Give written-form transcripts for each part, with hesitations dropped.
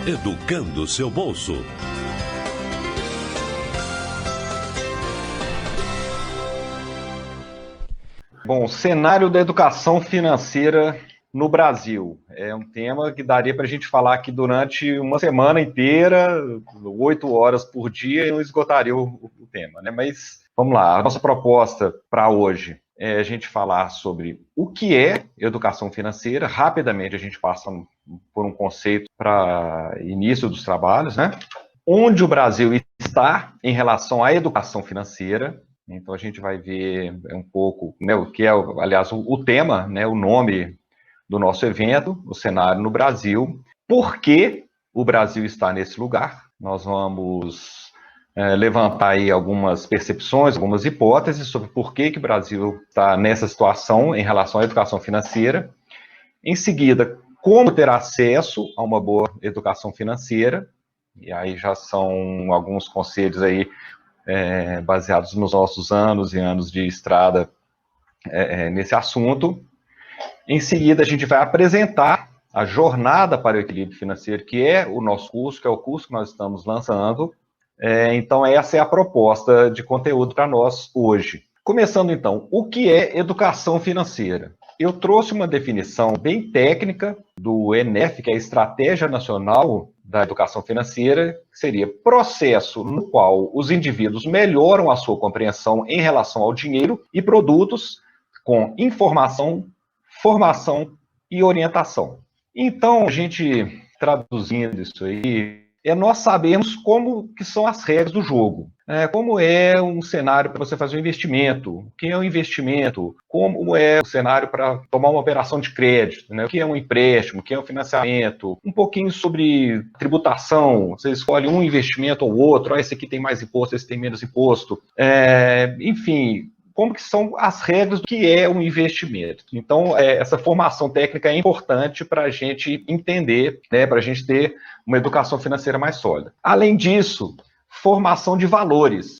educando seu bolso. Bom, cenário da educação financeira no Brasil. É um tema que daria para a gente falar aqui durante uma semana inteira, 8 horas por dia, e não esgotaria o tema, né? Mas vamos lá, a nossa proposta para hoje é a gente falar sobre o que é educação financeira. Rapidamente a gente passa por um conceito para início dos trabalhos, né? Onde o Brasil está em relação à educação financeira. Então a gente vai ver um pouco, né, o que é, aliás, o tema, né, o nome do nosso evento, o cenário no Brasil, por que o Brasil está nesse lugar. Nós vamos levantar aí algumas percepções, algumas hipóteses sobre por que o Brasil está nessa situação em relação à educação financeira. Em seguida, como ter acesso a uma boa educação financeira, e aí já são alguns conselhos aí baseados nos nossos anos e anos de estrada nesse assunto. Em seguida, a gente vai apresentar a jornada para o equilíbrio financeiro, que é o nosso curso, que é o curso que nós estamos lançando. Então, essa é a proposta de conteúdo para nós hoje. Começando, então, o que é educação financeira? Eu trouxe uma definição bem técnica do ENEF, que é a Estratégia Nacional da Educação Financeira, que seria processo no qual os indivíduos melhoram a sua compreensão em relação ao dinheiro e produtos com informação, formação e orientação. Então, a gente, traduzindo isso aí, nós sabemos como que são as regras do jogo. Como é um cenário para você fazer um investimento, o que é um investimento, como é o cenário para tomar uma operação de crédito, né? O que é um empréstimo, o que é um financiamento, um pouquinho sobre tributação, você escolhe um investimento ou outro, esse aqui tem mais imposto, esse tem menos imposto, enfim, como que são as regras do que é um investimento. Então, essa formação técnica é importante para a gente entender, né, para a gente ter uma educação financeira mais sólida. Além disso, formação de valores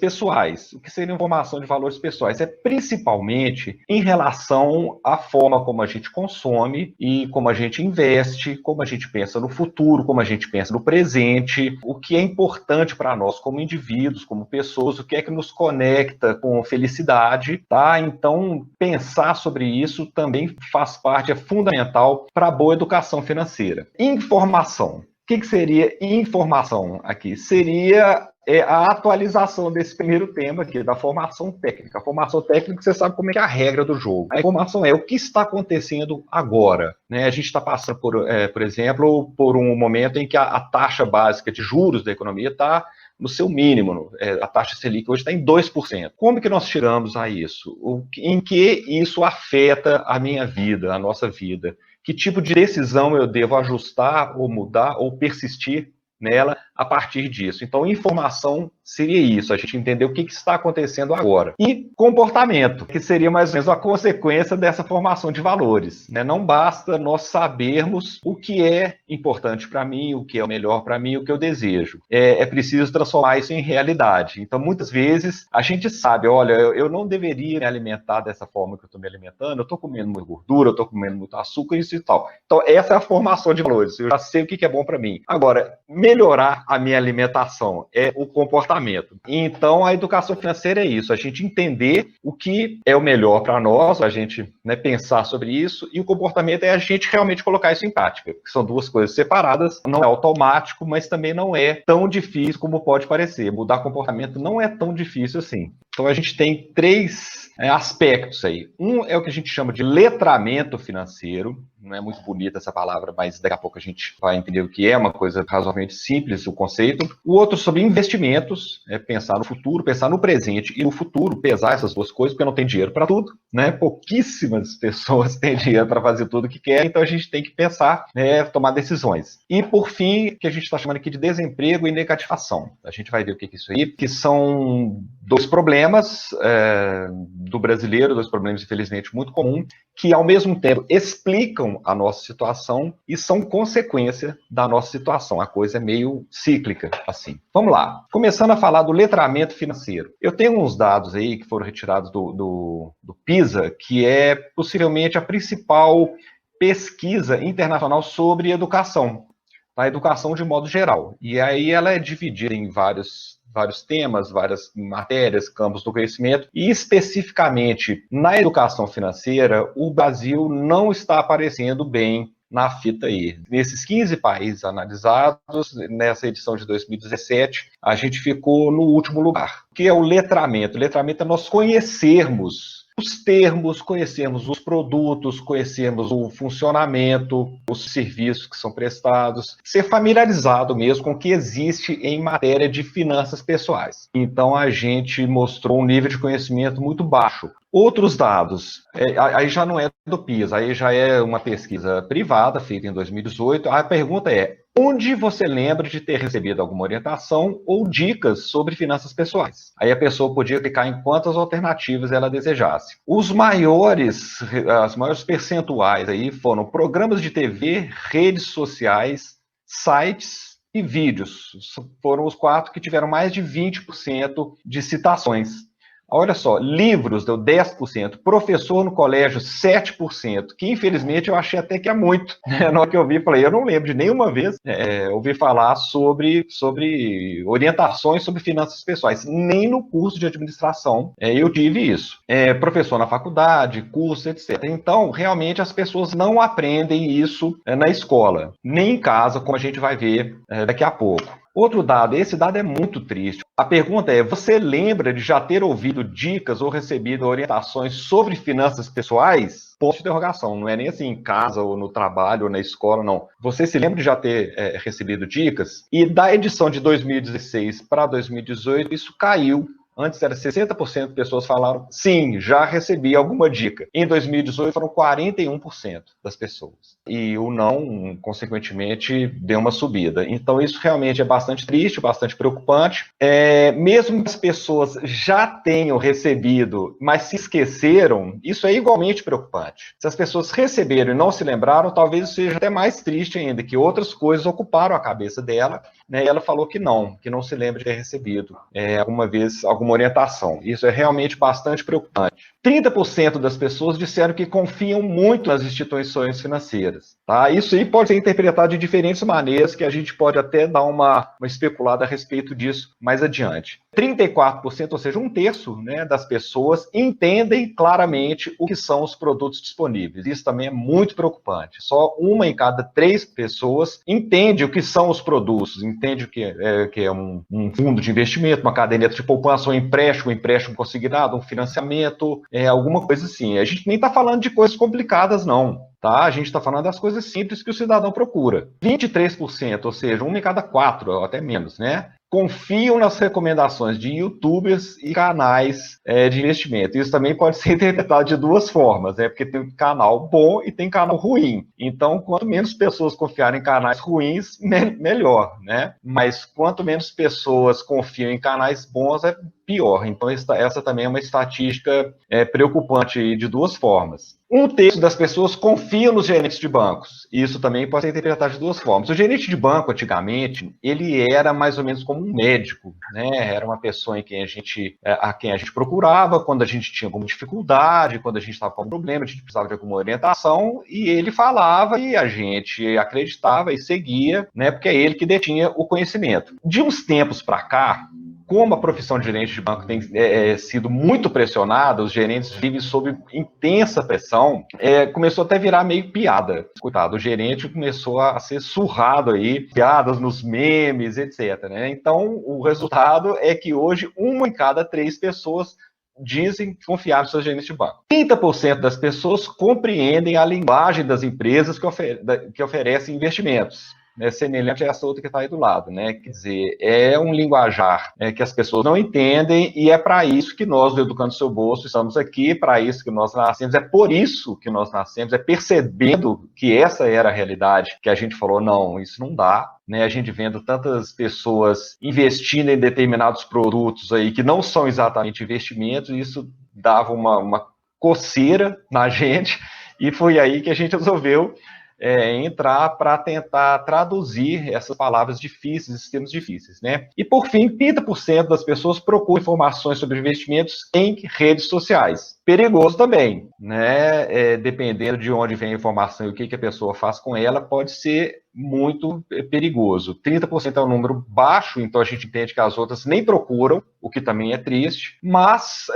pessoais. O que seria formação de valores pessoais? É principalmente em relação à forma como a gente consome e como a gente investe, como a gente pensa no futuro, como a gente pensa no presente, o que é importante para nós como indivíduos, como pessoas, o que é que nos conecta com felicidade, tá? Então, pensar sobre isso também faz parte, é fundamental para a boa educação financeira. Informação. O que seria informação aqui? Seria a atualização desse primeiro tema aqui, da formação técnica. A formação técnica, você sabe como é que é a regra do jogo. A informação é o que está acontecendo agora, né? A gente está passando, por exemplo, por um momento em que a taxa básica de juros da economia está no seu mínimo. A taxa Selic hoje está em 2%. Como que nós chegamos a isso? Em que isso afeta a minha vida, a nossa vida? Que tipo de decisão eu devo ajustar ou mudar ou persistir nela a partir disso? Então, informação seria isso, a gente entender o que está acontecendo agora. E comportamento, que seria mais ou menos a consequência dessa formação de valores, né? Não basta nós sabermos o que é importante para mim, o que é o melhor para mim, o que eu desejo. É preciso transformar isso em realidade. Então, muitas vezes, a gente sabe, olha, eu não deveria me alimentar dessa forma que eu estou me alimentando, eu estou comendo muita gordura, eu estou comendo muito açúcar, isso e tal. Então, essa é a formação de valores, eu já sei o que é bom para mim. Agora, melhorar a minha alimentação é o comportamento. Então, a educação financeira é isso, a gente entender o que é o melhor para nós, a gente, né, pensar sobre isso, e o comportamento é a gente realmente colocar isso em prática, que são duas coisas separadas, não é automático, mas também não é tão difícil como pode parecer. Mudar comportamento não é tão difícil assim. Então, a gente tem 3 aspectos aí. Um é o que a gente chama de letramento financeiro. Não é muito bonita essa palavra, mas daqui a pouco a gente vai entender o que é, uma coisa razoavelmente simples, o conceito. O outro sobre investimentos, pensar no futuro, pensar no presente e no futuro, pesar essas duas coisas, porque não tem dinheiro para tudo, né? Pouquíssimas pessoas têm dinheiro para fazer tudo o que querem, então a gente tem que pensar, tomar decisões. E, por fim, que a gente está chamando aqui de desemprego e negativação. A gente vai ver o que é isso aí, que são 2 problemas do brasileiro, 2 problemas, infelizmente, muito comuns, que, ao mesmo tempo, explicam a nossa situação e são consequência da nossa situação. A coisa é meio cíclica, assim. Vamos lá. Começando a falar do letramento financeiro. Eu tenho uns dados aí que foram retirados do PISA, que é possivelmente a principal pesquisa internacional sobre educação. na educação de modo geral. E aí ela é dividida em vários temas, várias matérias, campos do conhecimento, e especificamente na educação financeira, o Brasil não está aparecendo bem na fita aí. Nesses 15 países analisados, nessa edição de 2017, a gente ficou no último lugar, que é o letramento. O letramento é nós conhecermos os termos, conhecermos os produtos, conhecermos o funcionamento, os serviços que são prestados, ser familiarizado mesmo com o que existe em matéria de finanças pessoais. Então, a gente mostrou um nível de conhecimento muito baixo. Outros dados, aí já não é do PISA, aí já é uma pesquisa privada, feita em 2018. A pergunta é, onde você lembra de ter recebido alguma orientação ou dicas sobre finanças pessoais? Aí a pessoa podia clicar em quantas alternativas ela desejasse. As maiores percentuais aí foram programas de TV, redes sociais, sites e vídeos. Foram os 4 que tiveram mais de 20% de citações. Olha só, livros deu 10%, professor no colégio 7%, que infelizmente eu achei até que é muito. Na hora que eu vi, falei, eu não lembro de nenhuma vez ouvir falar sobre orientações sobre finanças pessoais, nem no curso de administração eu tive isso. Professor na faculdade, curso, etc. Então, realmente as pessoas não aprendem isso na escola, nem em casa, como a gente vai ver daqui a pouco. Outro dado, esse dado é muito triste. A pergunta é, você lembra de já ter ouvido dicas ou recebido orientações sobre finanças pessoais? Ponto de interrogação, não é nem assim em casa ou no trabalho ou na escola, não. Você se lembra de já ter recebido dicas? E da edição de 2016 para 2018, isso caiu. Antes era 60% de pessoas falaram, sim, já recebi alguma dica. Em 2018 foram 41% das pessoas. E o não, consequentemente, deu uma subida. Então isso realmente é bastante triste, bastante preocupante. Mesmo que as pessoas já tenham recebido, mas se esqueceram, isso é igualmente preocupante. Se as pessoas receberam e não se lembraram, talvez seja até mais triste ainda, que outras coisas ocuparam a cabeça dela, né, e ela falou que não se lembra de ter recebido alguma vez alguma orientação. Isso é realmente bastante preocupante. 30% das pessoas disseram que confiam muito nas instituições financeiras. Tá? Isso aí pode ser interpretado de diferentes maneiras, que a gente pode até dar uma especulada a respeito disso mais adiante. 34%, ou seja, 1/3, né, das pessoas entendem claramente o que são os produtos disponíveis. Isso também é muito preocupante. Só 1 em cada 3 pessoas entende o que são os produtos, entende o que é um fundo de investimento, uma caderneta de poupança, um empréstimo consignado, um financiamento, alguma coisa assim. A gente nem está falando de coisas complicadas, não. Tá? A gente está falando das coisas simples que o cidadão procura. 23%, ou seja, 1 em cada 4, ou até menos, né? Confiam nas recomendações de youtubers e canais de investimento. Isso também pode ser interpretado de duas formas, né? Porque tem canal bom e tem canal ruim. Então, quanto menos pessoas confiarem em canais ruins, melhor, né? Mas quanto menos pessoas confiam em canais bons, é pior. Então, essa também é uma estatística preocupante de duas formas. 1/3 das pessoas confiam nos gerentes de bancos. Isso também pode ser interpretado de duas formas. O gerente de banco, antigamente, ele era mais ou menos como um médico, né? Era uma pessoa a quem a gente procurava quando a gente tinha alguma dificuldade, quando a gente estava com algum problema, a gente precisava de alguma orientação, e ele falava e a gente acreditava e seguia, né? Porque é ele que detinha o conhecimento. De uns tempos para cá, como a profissão de gerente de banco tem sido muito pressionada, os gerentes vivem sob intensa pressão, começou até a virar meio piada. Coitado, o gerente começou a ser surrado aí, piadas nos memes, etc. Né? Então, o resultado é que hoje 1 em cada 3 pessoas dizem confiar nos seus gerentes de banco. 30% das pessoas compreendem a linguagem das empresas que oferecem investimentos. Semelhante a essa outra que está aí do lado, né? Quer dizer, é um linguajar que as pessoas não entendem e é para isso que nós, do Educando Seu Bolso, estamos aqui, para isso que nós nascemos, é por isso que nós nascemos, é percebendo que essa era a realidade, que a gente falou, não, isso não dá, né? A gente vendo tantas pessoas investindo em determinados produtos aí que não são exatamente investimentos, isso dava uma coceira na gente e foi aí que a gente resolveu entrar para tentar traduzir essas palavras difíceis, esses termos difíceis, né? E, por fim, 30% das pessoas procuram informações sobre investimentos em redes sociais. perigoso também, né? Dependendo de onde vem a informação e o que a pessoa faz com ela, pode ser muito perigoso. 30% é um número baixo, então a gente entende que as outras nem procuram, o que também é triste, mas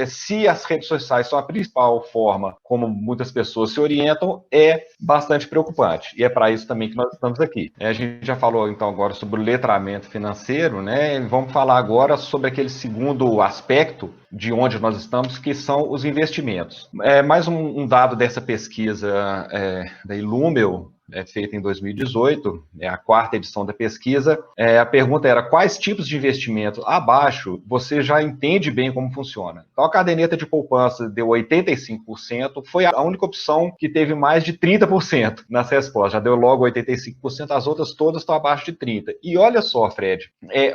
se as redes sociais são a principal forma como muitas pessoas se orientam, é bastante preocupante, e é para isso também que nós estamos aqui. A gente já falou então agora sobre o letramento financeiro, né? Vamos falar agora sobre aquele segundo aspecto de onde nós estamos, que são os investimentos. Mais um dado dessa pesquisa da Illumel, feita em 2018, a quarta edição da pesquisa. A pergunta era: quais tipos de investimento abaixo você já entende bem como funciona? Então, a caderneta de poupança deu 85%, foi a única opção que teve mais de 30% nas respostas, já deu logo 85%, as outras todas estão abaixo de 30%. E olha só, Fred,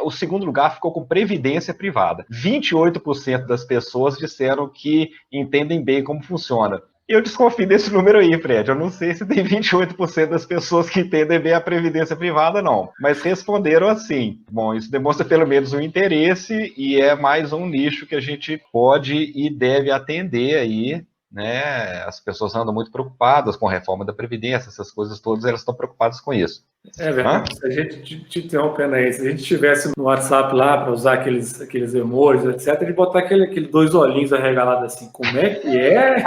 o segundo lugar ficou com previdência privada. 28% das pessoas disseram que entendem bem como funciona. Eu desconfio desse número aí, Fred. Eu não sei se tem 28% das pessoas que entendem bem a previdência privada, não. Mas responderam assim. Bom, isso demonstra pelo menos um interesse e é mais um nicho que a gente pode e deve atender aí, né? As pessoas andam muito preocupadas com a reforma da Previdência, essas coisas todas, elas estão preocupadas com isso. É verdade. Se a gente te interrompendo aí, se a gente tivesse no WhatsApp lá para usar aqueles emojis, etc., de botar aquele dois olhinhos arregalados assim, como é que é?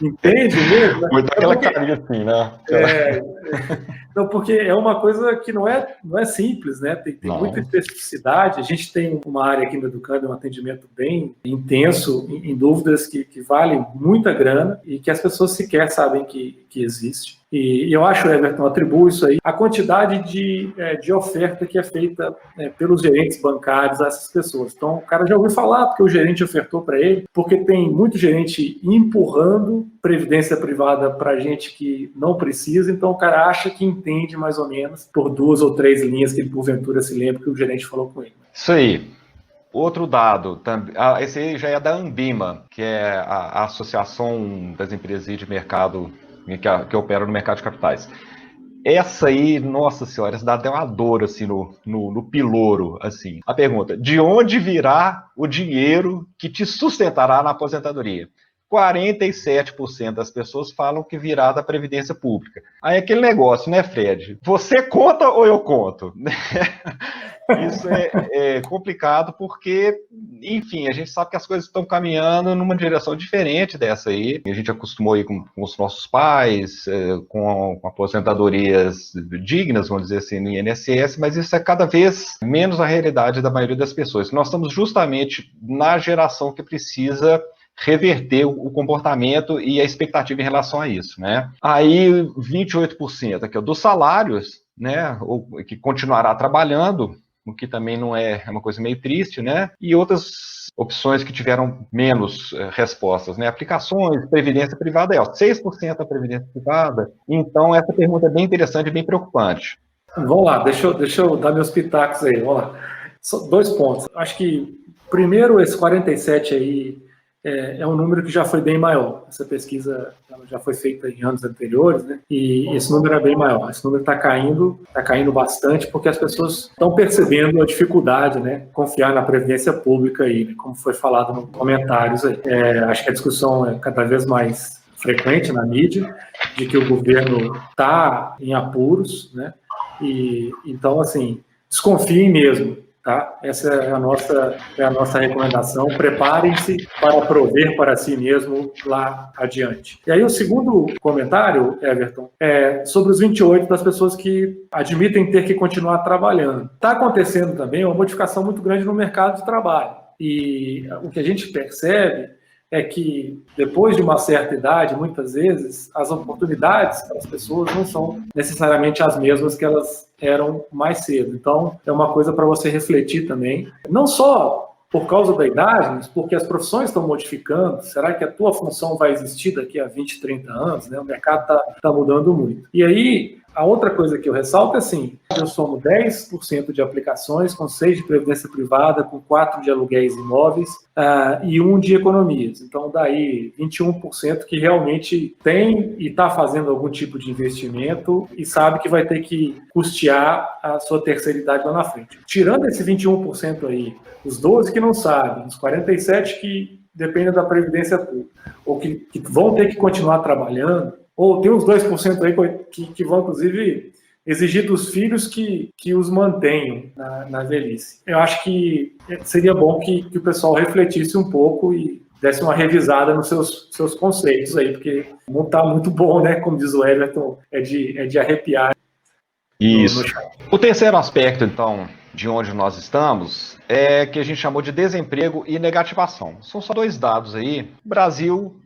Entende mesmo? Muito aquela carinha assim, né? Não, porque é uma coisa que não é simples, né? Tem muita especificidade. A gente tem uma área aqui no Educando, um atendimento bem intenso em dúvidas que valem muita grana e que as pessoas sequer sabem que existe. E eu acho, Everton, atribuo isso aí, a quantidade de oferta que é feita pelos gerentes bancários a essas pessoas. Então, o cara já ouviu falar porque o gerente ofertou para ele, porque tem muito gerente empurrando previdência privada para gente que não precisa, então o cara acha que entende mais ou menos por 2 ou 3 linhas que ele porventura se lembra que o gerente falou com ele. Isso aí. Outro dado, esse aí já é da Ambima, que é a Associação das Empresas de Mercado que opera no mercado de capitais. Essa aí, nossa senhora, essa dá até uma dor assim no pilouro, assim. A pergunta: de onde virá o dinheiro que te sustentará na aposentadoria? 47% das pessoas falam que virá da Previdência Pública. Aí aquele negócio, né, Fred? Você conta ou eu conto? Isso é complicado porque, enfim, a gente sabe que as coisas estão caminhando numa direção diferente dessa aí. A gente acostumou aí com os nossos pais, com aposentadorias dignas, vamos dizer assim, no INSS, mas isso é cada vez menos a realidade da maioria das pessoas. Nós estamos justamente na geração que precisa reverter o comportamento e a expectativa em relação a isso, né? Aí 28% aqui, dos salários, né, ou que continuará trabalhando, o que também não é uma coisa meio triste, né? E outras opções que tiveram menos respostas, né? Aplicações, previdência privada, 6% da previdência privada. Então, essa pergunta é bem interessante e bem preocupante. Vamos lá, deixa eu dar meus pitacos aí, vamos lá. 2 pontos. Acho que, primeiro, esse 47 aí é um número que já foi bem maior. Essa pesquisa ela já foi feita em anos anteriores, né? E esse número é bem maior. Esse número está caindo bastante, porque as pessoas estão percebendo a dificuldade, né? Confiar na previdência pública aí, né? Como foi falado nos comentários aí. Acho que a discussão é cada vez mais frequente na mídia, de que o governo está em apuros, né? E então, assim, desconfiem mesmo. Tá? Essa é a nossa recomendação. Preparem-se para prover para si mesmo lá adiante. E aí o segundo comentário, Everton, é sobre os 28% das pessoas que admitem ter que continuar trabalhando. Está acontecendo também uma modificação muito grande no mercado de trabalho. E o que a gente percebe é que, depois de uma certa idade, muitas vezes, as oportunidades para as pessoas não são necessariamente as mesmas que elas eram mais cedo. Então, é uma coisa para você refletir também, não só por causa da idade, mas porque as profissões estão modificando. Será que a tua função vai existir daqui a 20, 30 anos? Né? O mercado está mudando muito. E aí, a outra coisa que eu ressalto é assim, eu somo 10% de aplicações, com 6% de previdência privada, com 4% de aluguéis imóveis e 1% de economias. Então, daí 21% que realmente tem e está fazendo algum tipo de investimento e sabe que vai ter que custear a sua terceira idade lá na frente. Tirando esse 21% aí, os 12% que não sabem, os 47% que dependem da Previdência Pública, ou que vão ter que continuar trabalhando, ou tem uns 2% aí que vão, inclusive, exigir dos filhos que os mantenham na velhice. Eu acho que seria bom que o pessoal refletisse um pouco e desse uma revisada nos seus conceitos aí, porque não está muito bom, né? Como diz o Everton, é de arrepiar. Isso. O terceiro aspecto, então, de onde nós estamos, é que a gente chamou de desemprego e negativação. São só 2 dados aí. O Brasil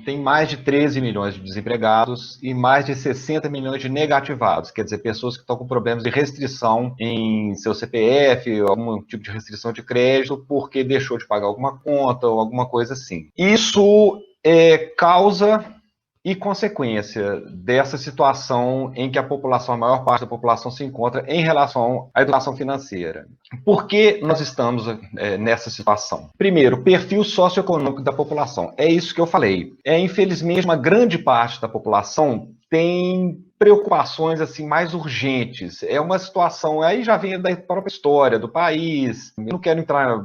tem mais de 13 milhões de desempregados e mais de 60 milhões de negativados, quer dizer, pessoas que estão com problemas de restrição em seu CPF, ou algum tipo de restrição de crédito, porque deixou de pagar alguma conta ou alguma coisa assim. Isso causa e consequência dessa situação em que a maior parte da população se encontra em relação à educação financeira. Por que nós estamos nessa situação? Primeiro, perfil socioeconômico da população. É isso que eu falei. Infelizmente, uma grande parte da população tem preocupações assim mais urgentes. É uma situação, aí já vem da própria história do país. Eu não quero entrar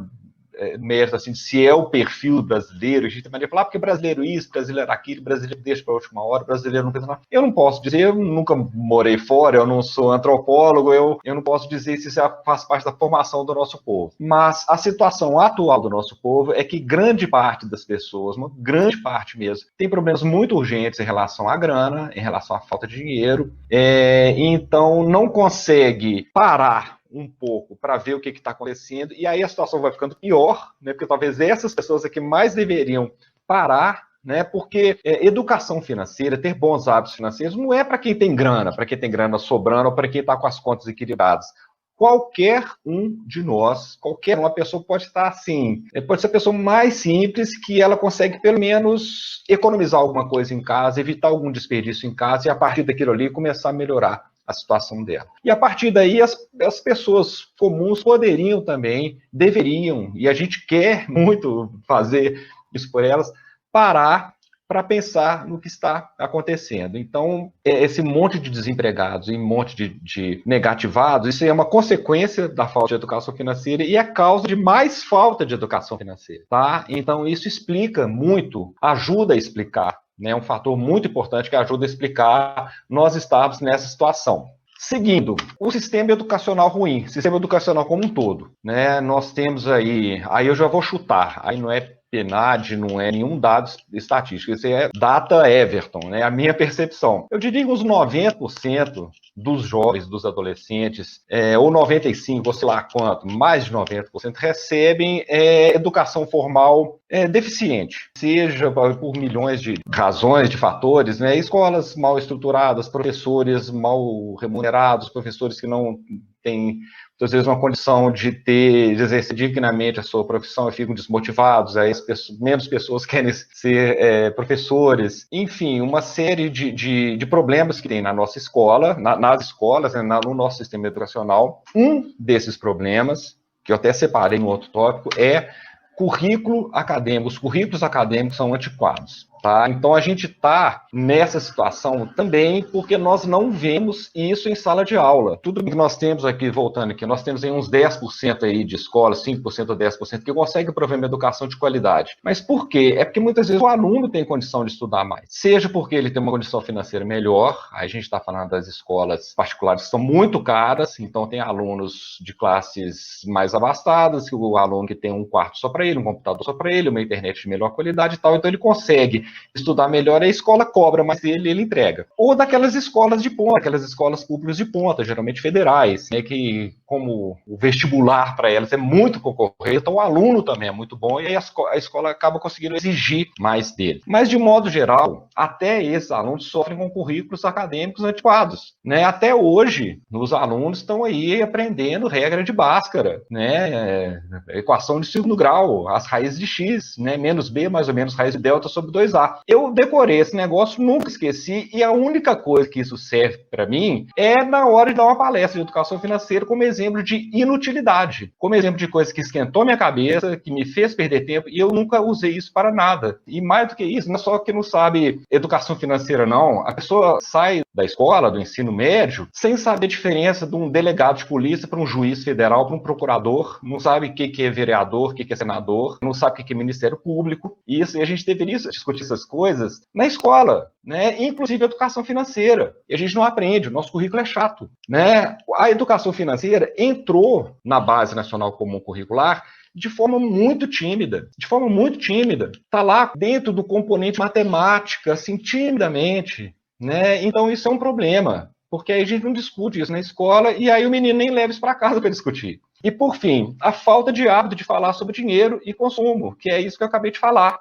mérito assim, se é o perfil brasileiro, a gente tem maneira de falar, porque brasileiro isso, brasileiro aquilo, brasileiro deixa para a última hora, brasileiro não pensa nada. Eu não posso dizer, eu nunca morei fora, eu não sou antropólogo, eu não posso dizer se isso faz parte da formação do nosso povo. Mas a situação atual do nosso povo é que grande parte das pessoas, uma grande parte mesmo, tem problemas muito urgentes em relação à grana, em relação à falta de dinheiro, então não consegue parar um pouco para ver o que está acontecendo, e aí a situação vai ficando pior, né, porque talvez essas pessoas aqui mais deveriam parar, né, porque educação financeira, ter bons hábitos financeiros, não é para quem tem grana sobrando, ou para quem está com as contas equilibradas. Qualquer um de nós, qualquer uma pessoa pode estar assim, pode ser a pessoa mais simples, que ela consegue pelo menos economizar alguma coisa em casa, evitar algum desperdício em casa, e a partir daquilo ali começar a melhorar a situação dela. E a partir daí as pessoas comuns poderiam também, deveriam, e a gente quer muito fazer isso por elas, parar para pensar no que está acontecendo. Então, esse monte de desempregados e um monte de negativados, isso é uma consequência da falta de educação financeira e é causa de mais falta de educação financeira, tá? Então, isso explica muito, ajuda a explicar, né, um fator muito importante que ajuda a explicar nós estarmos nessa situação. Seguindo, o sistema educacional ruim, sistema educacional como um todo, né, nós temos aí eu já vou chutar, aí não é PNAD, não é nenhum dado estatístico, isso é data Everton, né, a minha percepção. Eu diria que uns 90% dos jovens, dos adolescentes, ou 95%, ou sei lá quanto, mais de 90% recebem educação formal deficiente, seja por milhões de razões, de fatores, né, escolas mal estruturadas, professores mal remunerados, professores que não têm muitas vezes uma condição de exercer dignamente a sua profissão e ficam desmotivados, aí menos pessoas querem ser professores, enfim, uma série de problemas que tem na nossa escola, nas escolas, né, no nosso sistema educacional. Um desses problemas, que eu até separei em outro tópico, é currículo acadêmico. Os currículos acadêmicos são antiquados. Tá? Então, a gente está nessa situação também porque nós não vemos isso em sala de aula. Tudo que nós temos aqui, voltando aqui, nós temos aí uns 10% aí de escolas, 5% ou 10%, que conseguem prover uma educação de qualidade. Mas por quê? É porque muitas vezes o aluno tem condição de estudar mais. Seja porque ele tem uma condição financeira melhor, aí a gente está falando das escolas particulares que são muito caras, então tem alunos de classes mais abastadas, que o aluno que tem um quarto só para ele, um computador só para ele, uma internet de melhor qualidade e tal, então ele consegue estudar melhor, a escola cobra, mas ele entrega. Ou daquelas escolas de ponta, aquelas escolas públicas de ponta, geralmente federais, né, que como o vestibular para elas é muito concorrido, então o aluno também é muito bom e aí a escola acaba conseguindo exigir mais dele. Mas, de modo geral, até esses alunos sofrem com currículos acadêmicos antiquados, né? Até hoje, os alunos estão aí aprendendo regra de Bhaskara, né? Equação de segundo grau, as raízes de x, né? Menos b mais ou menos raiz de delta sobre 2a. memorizar. Eu decorei esse negócio, nunca esqueci, e a única coisa que isso serve para mim é na hora de dar uma palestra de educação financeira como exemplo de inutilidade, como exemplo de coisa que esquentou minha cabeça, que me fez perder tempo, e eu nunca usei isso para nada. E mais do que isso, não é só que não sabe educação financeira, não. A pessoa sai da escola, do ensino médio, sem saber a diferença de um delegado de polícia para um juiz federal, para um procurador, não sabe o que é vereador, o que é senador, não sabe o que é Ministério Público. E a gente deveria discutir essas coisas na escola, né? Inclusive a educação financeira. E a gente não aprende, o nosso currículo é chato, né? A educação financeira entrou na Base Nacional Comum Curricular de forma muito tímida, Está lá dentro do componente matemática, assim, timidamente, né? Então isso é um problema, porque aí a gente não discute isso na escola e aí o menino nem leva isso para casa para discutir. E por fim, a falta de hábito de falar sobre dinheiro e consumo, que é isso que eu acabei de falar.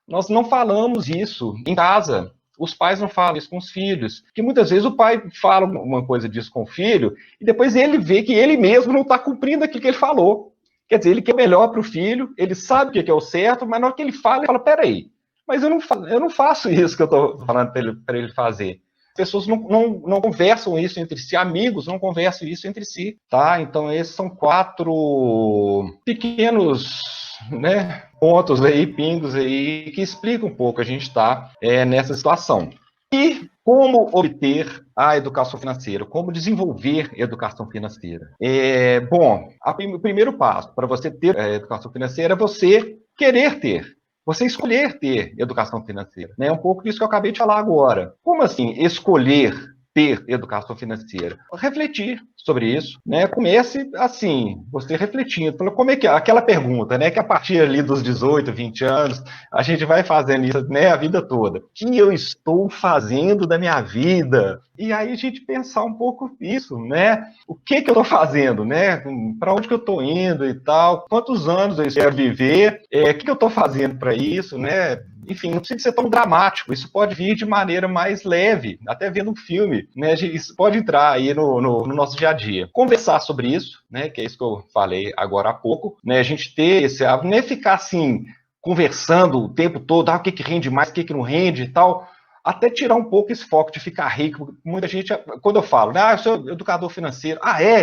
Nós não falamos isso em casa. Os pais não falam isso com os filhos, que muitas vezes o pai fala uma coisa disso com o filho e depois ele vê que ele mesmo não está cumprindo aquilo que ele falou. Quer dizer, ele quer melhor para o filho, ele sabe o que é o certo, mas na hora que ele fala, peraí, mas eu não faço isso que eu estou falando para ele fazer. As pessoas não conversam isso entre si, amigos não conversam isso entre si, tá? Então esses são 4 pequenos, né, pontos aí, pingos aí, que explicam um pouco a gente está nessa situação. E como obter a educação financeira? Como desenvolver a educação financeira? Bom, o primeiro passo para você ter a educação financeira é você querer ter. Você escolher ter educação financeira. É um pouco disso que eu acabei de falar agora. Como assim escolher ter educação financeira? Refletir sobre isso, né? Comece assim, você refletindo. Como é que aquela pergunta, né? Que a partir ali dos 18, 20 anos, a gente vai fazendo isso, né? A vida toda. O que eu estou fazendo da minha vida? E aí a gente pensar um pouco isso, né? O que eu estou fazendo, né? Para onde que eu estou indo e tal? Quantos anos eu quero viver? O que eu estou fazendo para isso, né? Enfim, não precisa ser tão dramático, isso pode vir de maneira mais leve, até vendo um filme, né? Isso pode entrar aí no nosso dia a dia. Conversar sobre isso, né? Que é isso que eu falei agora há pouco, né? A gente ter esse hábito, não é ficar assim, conversando o tempo todo, o que rende mais, o que não rende e tal, até tirar um pouco esse foco de ficar rico. Muita gente, quando eu falo, eu sou educador financeiro,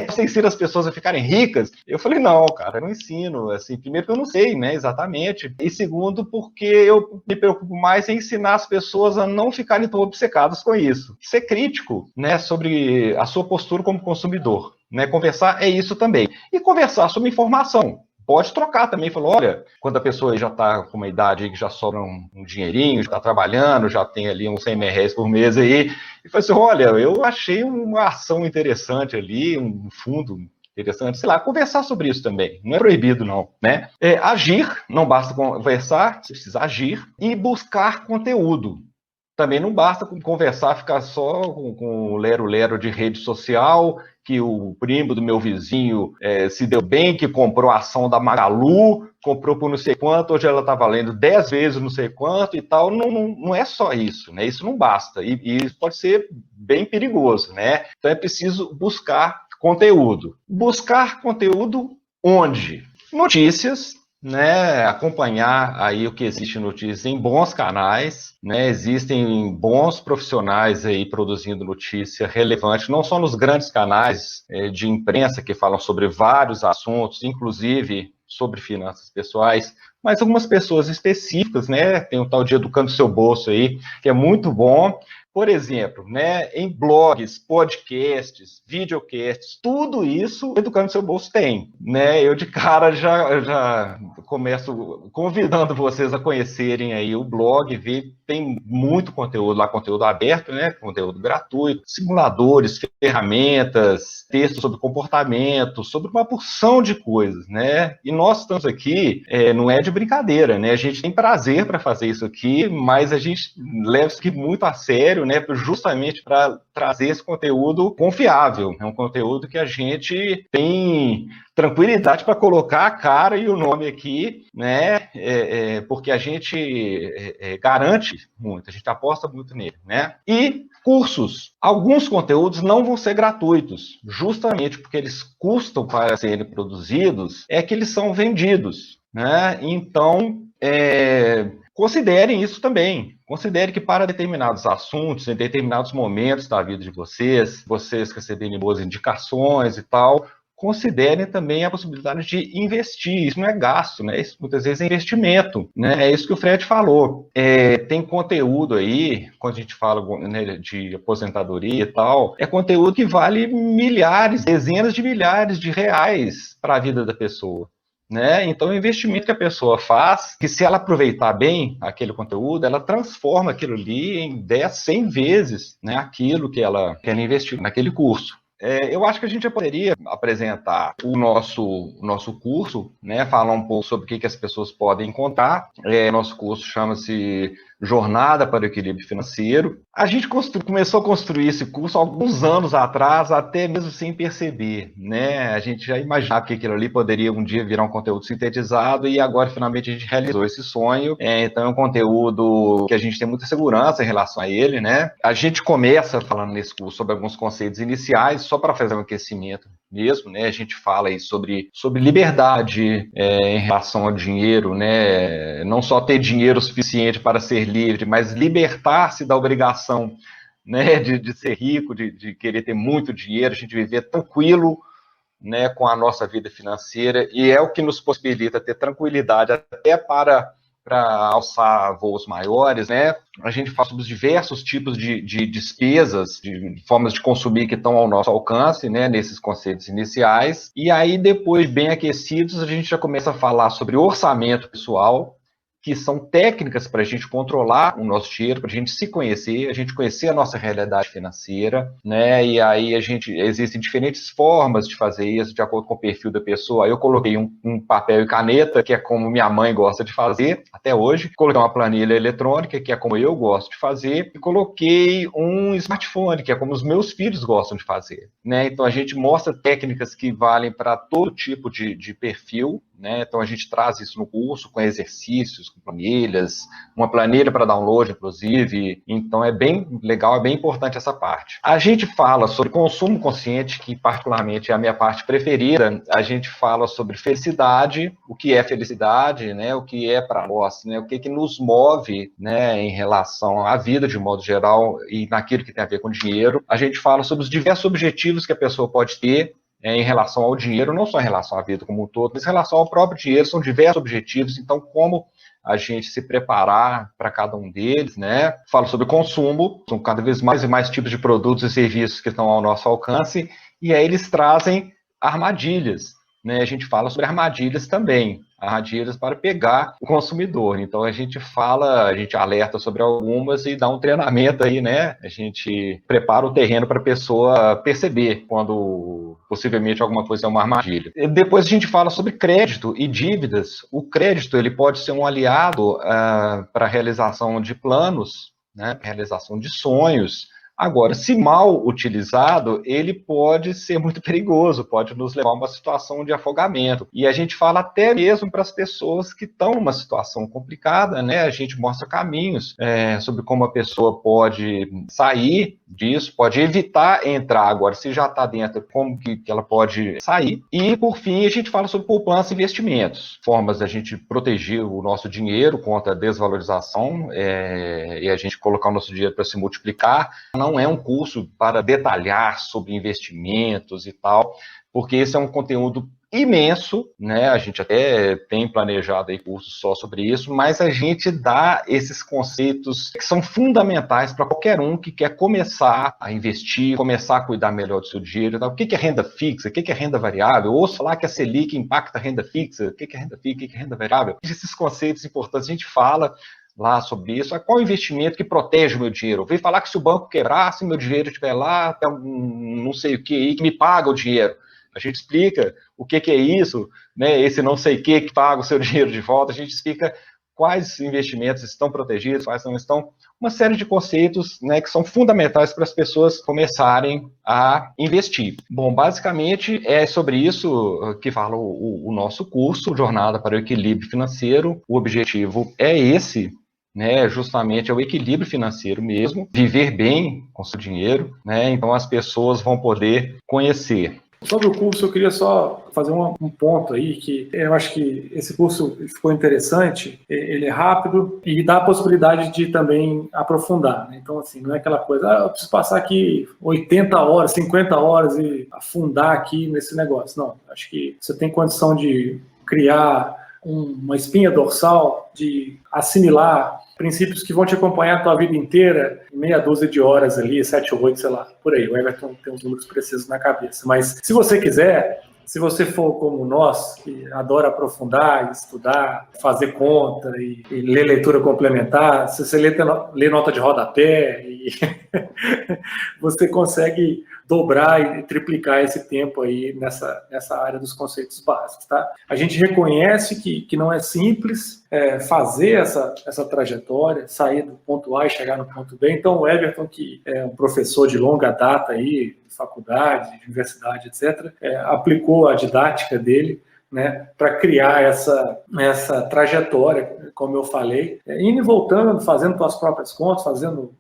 você ensina as pessoas a ficarem ricas? Eu falei, não, cara, eu não ensino, assim, primeiro que eu não sei, né, exatamente, e segundo porque eu me preocupo mais em ensinar as pessoas a não ficarem tão obcecadas com isso. Ser crítico, né, sobre a sua postura como consumidor, né, conversar é isso também. E conversar sobre informação. Pode trocar também, falou, olha, quando a pessoa já está com uma idade aí que já sobra um dinheirinho, já está trabalhando, já tem ali uns 100 mil reais por mês aí, e fala assim, olha, eu achei uma ação interessante ali, um fundo interessante, sei lá, conversar sobre isso também, não é proibido não, né? Agir, não basta conversar, você precisa agir, e buscar conteúdo. Também não basta conversar, ficar só com o lero-lero de rede social, que o primo do meu vizinho se deu bem, que comprou a ação da Magalu, comprou por não sei quanto, hoje ela está valendo 10 vezes não sei quanto e tal. Não é só isso, né? Isso não basta. E isso pode ser bem perigoso, né? Então é preciso buscar conteúdo. Buscar conteúdo onde? Notícias, né, acompanhar aí o que existe notícias em bons canais, né, existem bons profissionais aí produzindo notícia relevante, não só nos grandes canais de imprensa que falam sobre vários assuntos, inclusive sobre finanças pessoais, mas algumas pessoas específicas, né, tem o tal de Educando Seu Bolso aí, que é muito bom. Por exemplo, né, em blogs, podcasts, videocasts, tudo isso Educando Seu Bolso tem, né? Eu de cara já começo convidando vocês a conhecerem aí o blog, tem muito conteúdo lá, conteúdo aberto, né? Conteúdo gratuito, simuladores, ferramentas, textos sobre comportamento, sobre uma porção de coisas, né? E nós estamos aqui, não é de brincadeira, né? A gente tem prazer para fazer isso aqui, mas a gente leva isso aqui muito a sério, né, justamente para trazer esse conteúdo confiável. É um conteúdo que a gente tem tranquilidade para colocar a cara e o nome aqui, né, porque a gente garante muito, a gente aposta muito nele, né? E cursos. Alguns conteúdos não vão ser gratuitos, justamente porque eles custam para serem produzidos, é que eles são vendidos, né? Então, considerem isso também. Considere que para determinados assuntos, em determinados momentos da vida de vocês receberem boas indicações e tal, considerem também a possibilidade de investir. Isso não é gasto, né? Isso muitas vezes é investimento, né? É isso que o Fred falou. Tem conteúdo aí, quando a gente fala, né, de aposentadoria e tal, é conteúdo que vale milhares, dezenas de milhares de reais para a vida da pessoa. Né? Então, o investimento que a pessoa faz, que se ela aproveitar bem aquele conteúdo, ela transforma aquilo ali em 10, 100 vezes, né, aquilo que ela investiu naquele curso. Eu acho que a gente já poderia apresentar o nosso curso, né, falar um pouco sobre o que as pessoas podem encontrar. Nosso curso chama-se Jornada para o Equilíbrio Financeiro. A gente começou a construir esse curso alguns anos atrás, até mesmo sem perceber, né? A gente já imaginava que aquilo ali poderia um dia virar um conteúdo sintetizado e agora finalmente a gente realizou esse sonho. Então é um conteúdo que a gente tem muita segurança em relação a ele, né? A gente começa falando nesse curso sobre alguns conceitos iniciais, só para fazer um aquecimento mesmo, né? A gente fala aí sobre liberdade em relação ao dinheiro, né? Não só ter dinheiro suficiente para ser livre, mas libertar-se da obrigação, né, de ser rico, de querer ter muito dinheiro, a gente viver tranquilo, né, com a nossa vida financeira, e é o que nos possibilita ter tranquilidade até para alçar voos maiores, né? A gente fala sobre os diversos tipos de despesas, de formas de consumir que estão ao nosso alcance, né, nesses conceitos iniciais. E aí, depois, bem aquecidos, a gente já começa a falar sobre orçamento pessoal, que são técnicas para a gente controlar o nosso dinheiro, para a gente se conhecer, a gente conhecer a nossa realidade financeira, né? E aí existem diferentes formas de fazer isso, de acordo com o perfil da pessoa. Aí eu coloquei um papel e caneta, que é como minha mãe gosta de fazer, até hoje. Coloquei uma planilha eletrônica, que é como eu gosto de fazer. E coloquei um smartphone, que é como os meus filhos gostam de fazer, né? Então a gente mostra técnicas que valem para todo tipo de perfil, né? Então a gente traz isso no curso, com exercícios, com planilhas, uma planilha para download, inclusive. Então é bem legal, é bem importante essa parte. A gente fala sobre consumo consciente, que particularmente é a minha parte preferida. A gente fala sobre felicidade, o que é felicidade, né? O que é para nós, né? O que nos move, né, em relação à vida de modo geral e naquilo que tem a ver com dinheiro. A gente fala sobre os diversos objetivos que a pessoa pode ter em relação ao dinheiro, não só em relação à vida como um todo, mas em relação ao próprio dinheiro. São diversos objetivos, então como a gente se preparar para cada um deles, né? Falo sobre consumo, são cada vez mais e mais tipos de produtos e serviços que estão ao nosso alcance, e aí eles trazem armadilhas, né? A gente fala sobre armadilhas também, armadilhas para pegar o consumidor. Então a gente alerta sobre algumas e dá um treinamento aí, né? A gente prepara o terreno para a pessoa perceber quando possivelmente alguma coisa é uma armadilha. Depois a gente fala sobre crédito e dívidas. O crédito ele pode ser um aliado para a realização de planos, né? Realização de sonhos. Agora, se mal utilizado, ele pode ser muito perigoso, pode nos levar a uma situação de afogamento. E a gente fala até mesmo para as pessoas que estão numa situação complicada, né? A gente mostra caminhos sobre como a pessoa pode sair disso, pode evitar entrar. Agora, se já está dentro, como que ela pode sair. E, por fim, a gente fala sobre poupança e investimentos, formas da gente proteger o nosso dinheiro contra a desvalorização e a gente colocar o nosso dinheiro para se multiplicar. Não é um curso para detalhar sobre investimentos e tal, porque esse é um conteúdo imenso, né? A gente até tem planejado aí cursos só sobre isso, mas a gente dá esses conceitos que são fundamentais para qualquer um que quer começar a investir, começar a cuidar melhor do seu dinheiro. Tá? O que é renda fixa? O que é renda variável? Eu ouço falar que a Selic impacta a renda fixa. O que é renda fixa? O que é renda variável? Esses conceitos importantes a gente fala lá sobre isso. Qual o investimento que protege o meu dinheiro? Eu ouvi falar que se o banco quebrar, se o meu dinheiro estiver lá, não sei o que aí, que me paga o dinheiro. A gente explica o que é isso, né? Esse não sei o que paga o seu dinheiro de volta. A gente explica quais investimentos estão protegidos, quais não estão. Uma série de conceitos, né, que são fundamentais para as pessoas começarem a investir. Bom, basicamente é sobre isso que fala o nosso curso, Jornada para o Equilíbrio Financeiro. O objetivo é esse, né, justamente é o equilíbrio financeiro mesmo, viver bem com seu dinheiro, né? Então as pessoas vão poder conhecer Sobre o curso, eu queria só fazer um ponto aí, que eu acho que esse curso ficou interessante, ele é rápido e dá a possibilidade de também aprofundar, né? Então, assim, não é aquela coisa, eu preciso passar aqui 80 horas, 50 horas e afundar aqui nesse negócio. Não, acho que você tem condição de criar uma espinha dorsal, de assimilar princípios que vão te acompanhar a tua vida inteira, em meia dúzia de horas ali, 7 ou 8, sei lá, por aí. O Everton tem os números precisos na cabeça. Mas se você quiser, se você for como nós, que adora aprofundar, estudar, fazer conta e ler leitura complementar, se você lê nota de rodapé, e você consegue dobrar e triplicar esse tempo aí nessa área dos conceitos básicos, tá? A gente reconhece que não é simples fazer essa trajetória, sair do ponto A e chegar no ponto B. Então, o Everton, que é um professor de longa data aí, de faculdade, de universidade, etc., aplicou a didática dele, né, para criar essa trajetória, como eu falei, indo e voltando, fazendo suas próprias contas, fazendo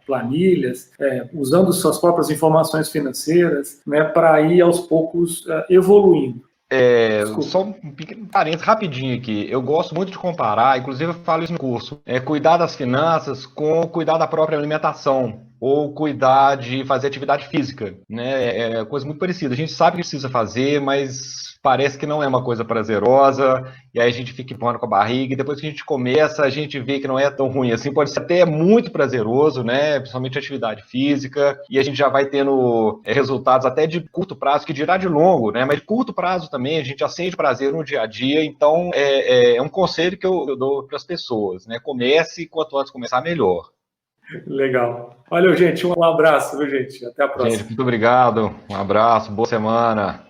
planilhas, usando suas próprias informações financeiras, né, para ir aos poucos evoluindo. Só um pequeno parênteses rapidinho aqui. Eu gosto muito de comparar, inclusive eu falo isso no curso, cuidar das finanças com cuidar da própria alimentação ou cuidar de fazer atividade física, né? É coisa muito parecida. A gente sabe que precisa fazer, mas parece que não é uma coisa prazerosa, e aí a gente fica empurrando com a barriga, e depois que a gente começa, a gente vê que não é tão ruim assim, pode ser até muito prazeroso, né? Principalmente atividade física, e a gente já vai tendo resultados até de curto prazo, que dirá de longo, né? Mas de curto prazo também, a gente já sente prazer no dia a dia, então é um conselho que eu dou para as pessoas, né? Comece, quanto antes começar, melhor. Legal. Valeu, gente. Um abraço, viu, gente? Até a próxima. Gente, muito obrigado. Um abraço, boa semana.